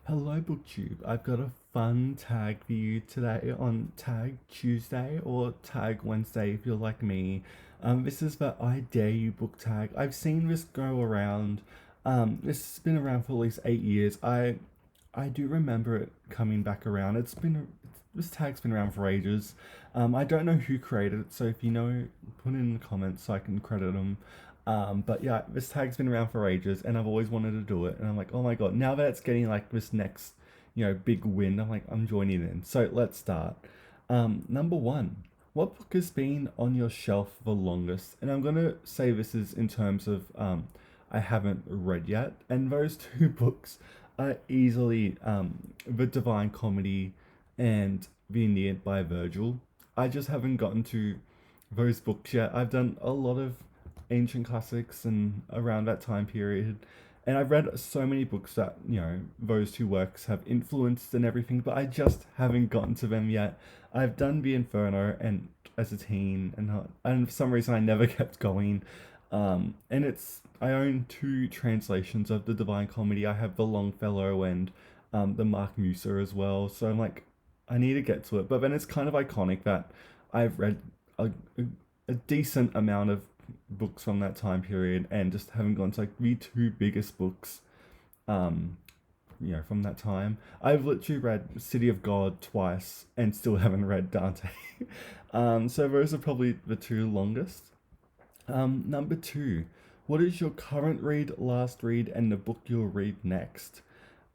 Hello, BookTube. I've got a fun tag for you today on Tag Tuesday or Tag Wednesday if you're like me. This is the I Dare You book tag. I've seen this go around. This has been around for at least 8 years. I do remember it coming back around. This tag's been around for ages. I don't know who created it, so if you know, put it in the comments so I can credit them. But yeah, this tag's been around for ages, and I've always wanted to do it. And I'm like, oh my god, now that it's getting like this next, big win, I'm like, I'm joining in. So let's start. Number one, what book has been on your shelf the longest? And I'm gonna say this is in terms of I haven't read yet, and those two books are easily The Divine Comedy and The Aeneid by Virgil. I just haven't gotten to those books yet. I've done a lot of ancient classics and around that time period. And I've read so many books that, those two works have influenced and everything, but I just haven't gotten to them yet. I've done The Inferno and as a teen, and for some reason I never kept going. I own two translations of the Divine Comedy. I have the Longfellow and the Mark Muser as well. So I'm like, I need to get to it. But then it's kind of iconic that I've read a, a decent amount of books from that time period and just haven't gone to like the two biggest books um from that time. I've literally read City of God twice and still haven't read Dante. So those are probably the two longest. Number two, what is your current read, last read, and the book you'll read next?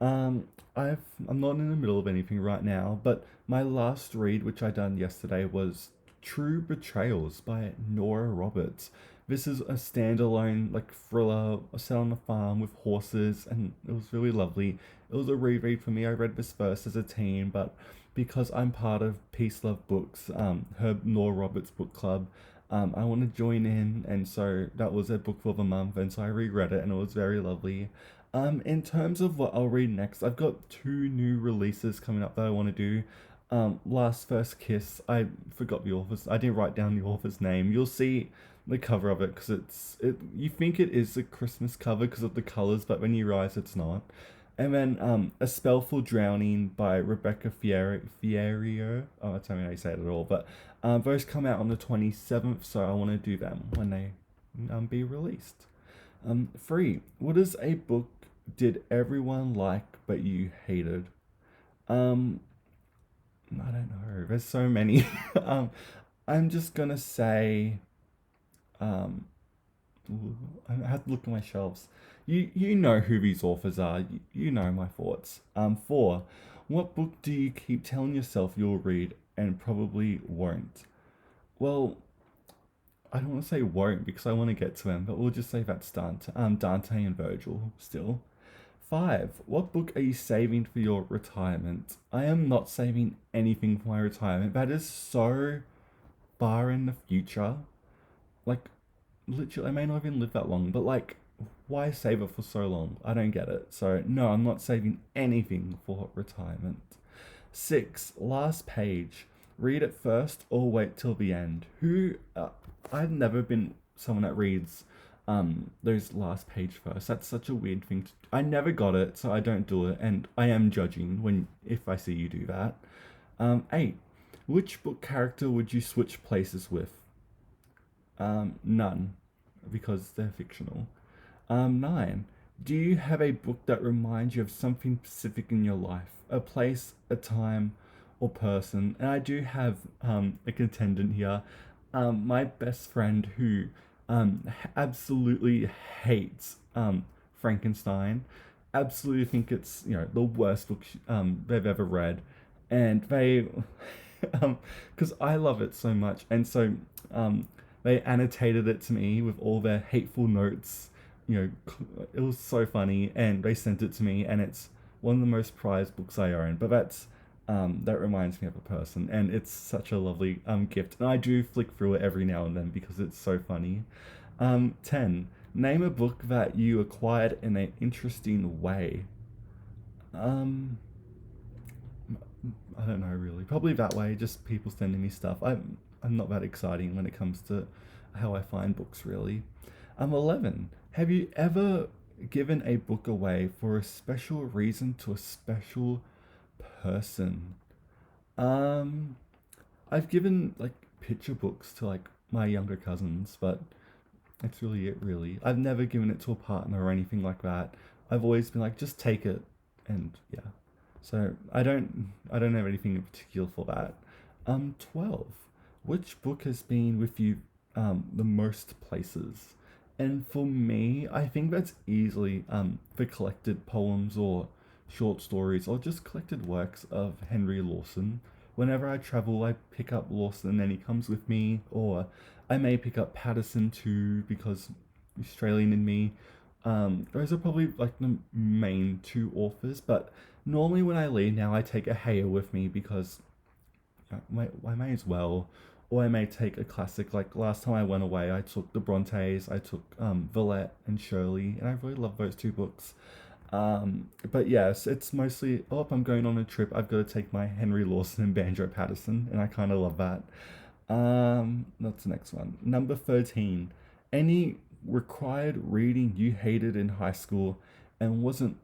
I'm not in the middle of anything right now, but my last read, which I done yesterday, was True Betrayals by Nora Roberts. This is a standalone like thriller set on a farm with horses, and it was really lovely. It was a reread for me. I read this first as a teen, but because I'm part of Peace Love Books, her Nora Roberts book club, I want to join in, and so that was a book for the month, and so I reread it, and it was very lovely. In terms of what I'll read next, I've got two new releases coming up that I want to do. Last First Kiss, I forgot the author's. I didn't write down the author's name. You'll see the cover of it because you think it is a Christmas cover because of the colors, but when you realize it's not. And then A Spell for Drowning by Rebecca Fierro. Oh, that's not how you say it at all. But those come out on the 27th, so I want to do them when they be released. Three, what is a book did everyone like but you hated? Um, I don't know. There's so many. um, I'm just gonna say, um, I have to look at my shelves. You know who these authors are. You know my thoughts. Four, what book do you keep telling yourself you'll read and probably won't? Well, I don't want to say won't because I want to get to them, but we'll just say that's Dante and Virgil still. Five, what book are you saving for your retirement? I am not saving anything for my retirement. That is so far in the future. Like, literally, I may not even live that long, but like, why save it for so long? I don't get it. So, no, I'm not saving anything for retirement. Six, last page. Read it first or wait till the end. I've never been someone that reads those last page first. That's such a weird thing. I never got it, so I don't do it, and I am judging when if I see you do that. Eight, which book character would you switch places with? None, because they're fictional. Nine, do you have a book that reminds you of something specific in your life? A place, a time, or person? And I do have a contendant here. My best friend who absolutely hates Frankenstein. Absolutely think it's the worst book they've ever read, and they because I love it so much, and so they annotated it to me with all their hateful notes. It was so funny, and they sent it to me, and it's one of the most prized books I own. But that reminds me of a person, and it's such a lovely gift. And I do flick through it every now and then because it's so funny. 10. Name a book that you acquired in an interesting way. Um, I don't know really. Probably that way. Just people sending me stuff. I'm not that exciting when it comes to how I find books really. 11. Have you ever given a book away for a special reason to a special person? Um, I've given like picture books to like my younger cousins, but that's really it, really. I've never given it to a partner or anything like that. I've always been like, just take it, and yeah. So I don't have anything in particular for that. 12. Which book has been with you the most places? And for me, I think that's easily the collected poems or short stories or just collected works of Henry Lawson. Whenever I travel, I pick up Lawson and he comes with me, or I may pick up Patterson too because Australian in me. Those are probably like the main two authors, but normally when I leave now, I take a Haya with me because I may as well. Or I may take a classic. Like last time I went away, I took the Brontes, I took Villette and Shirley, and I really love those two books. But yes, it's mostly, oh, if I'm going on a trip, I've got to take my Henry Lawson and Banjo Patterson, and I kind of love that. That's the next one. Number 13. Any required reading you hated in high school and wasn't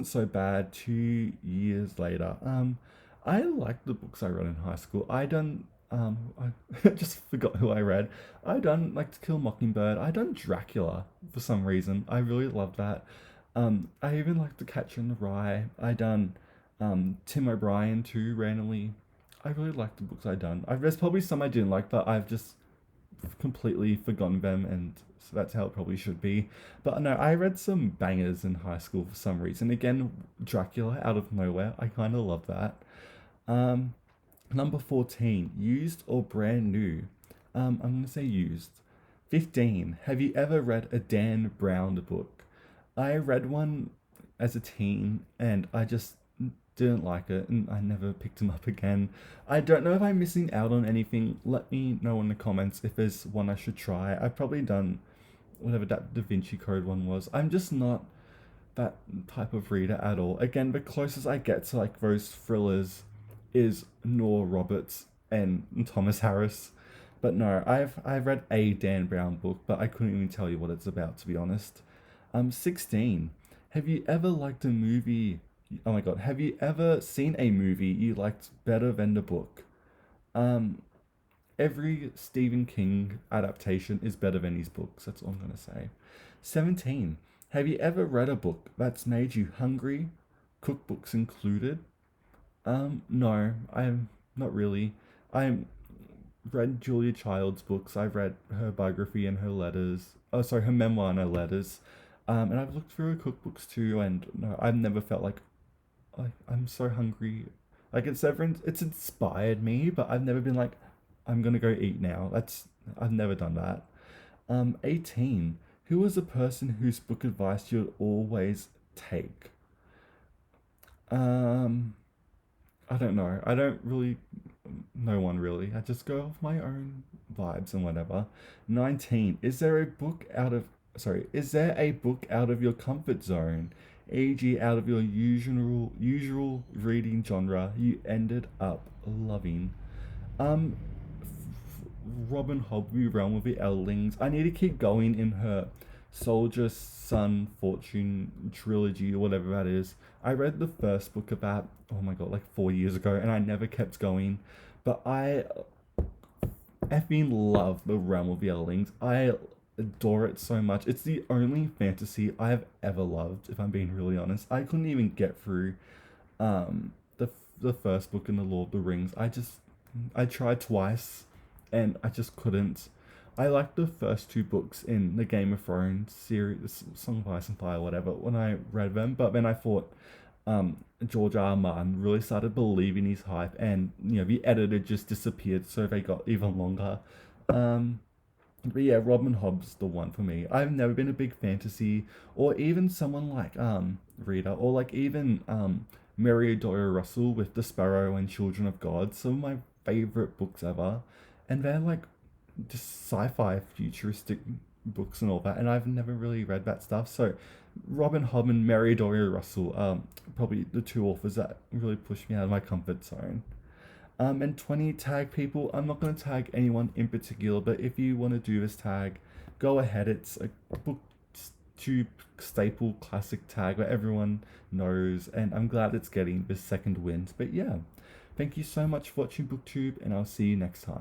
so bad 2 years later. I liked the books I read in high school. I just forgot who I read. I done like To Kill a Mockingbird. I done Dracula for some reason. I really loved that. I even liked The Catcher in the Rye. I done Tim O'Brien too randomly. I really liked the books I done. There's probably some I didn't like, but I've just completely forgotten them, and so that's how it probably should be. But no, I read some bangers in high school for some reason. Again, Dracula out of nowhere. I kind of love that. Um, Number 14, used or brand new? I'm going to say used. 15, have you ever read a Dan Brown book? I read one as a teen and I just didn't like it and I never picked him up again. I don't know if I'm missing out on anything. Let me know in the comments if there's one I should try. I've probably done whatever that Da Vinci Code one was. I'm just not that type of reader at all. Again, the closest I get to like those thrillers is Nora Roberts and Thomas Harris. But no, I've read a Dan Brown book, but I couldn't even tell you what it's about to be honest. 16. Have you ever liked a movie? Oh my god, have you ever seen a movie you liked better than the book? Um, every Stephen King adaptation is better than his books. That's all I'm gonna say. 17. Have you ever read a book that's made you hungry, cookbooks included? No, I'm not really. I read Julia Child's books. I've read her biography and her letters. Oh, sorry, her memoir and her letters. And I've looked through her cookbooks too, and no, I've never felt like I'm so hungry. Like it's inspired me, but I've never been like, I'm gonna go eat now. I've never done that. 18. Who was a person whose book advice you'd always take? Um, I don't know. I don't really know one really. I just go off my own vibes and whatever. 19. Is there a book out of your comfort zone, e.g. out of your usual reading genre you ended up loving? Um Robin Hobb, Realm of the Eldlings. I need to keep going in her Soldier Son Fortune trilogy or whatever that is. I read the first book about, oh my god, like 4 years ago, and I never kept going. But I effing love the Realm of the Eldlings. I adore it so much. It's the only fantasy I have ever loved, if I'm being really honest. I couldn't even get through the first book in the Lord of the Rings. I tried twice and I just couldn't. I liked the first two books in the Game of Thrones series, Song of Ice and Fire, whatever, when I read them. But then I thought George R. R. Martin really started believing his hype, and the editor just disappeared, so they got even longer. Um, but yeah, Robin Hobb's the one for me. I've never been a big fantasy, or even someone like Rita, or like even Mary Doyle Russell with The Sparrow and Children of God. Some of my favorite books ever, and they're like just sci-fi futuristic books and all that, and I've never really read that stuff. So Robin Hobb and Mary Doria Russell, probably the two authors that really pushed me out of my comfort zone. And 20, tag people. I'm not going to tag anyone in particular, but if you want to do this tag, go ahead. It's a book booktube staple classic tag where everyone knows, and I'm glad it's getting this second wind. But yeah, thank you so much for watching booktube, and I'll see you next time.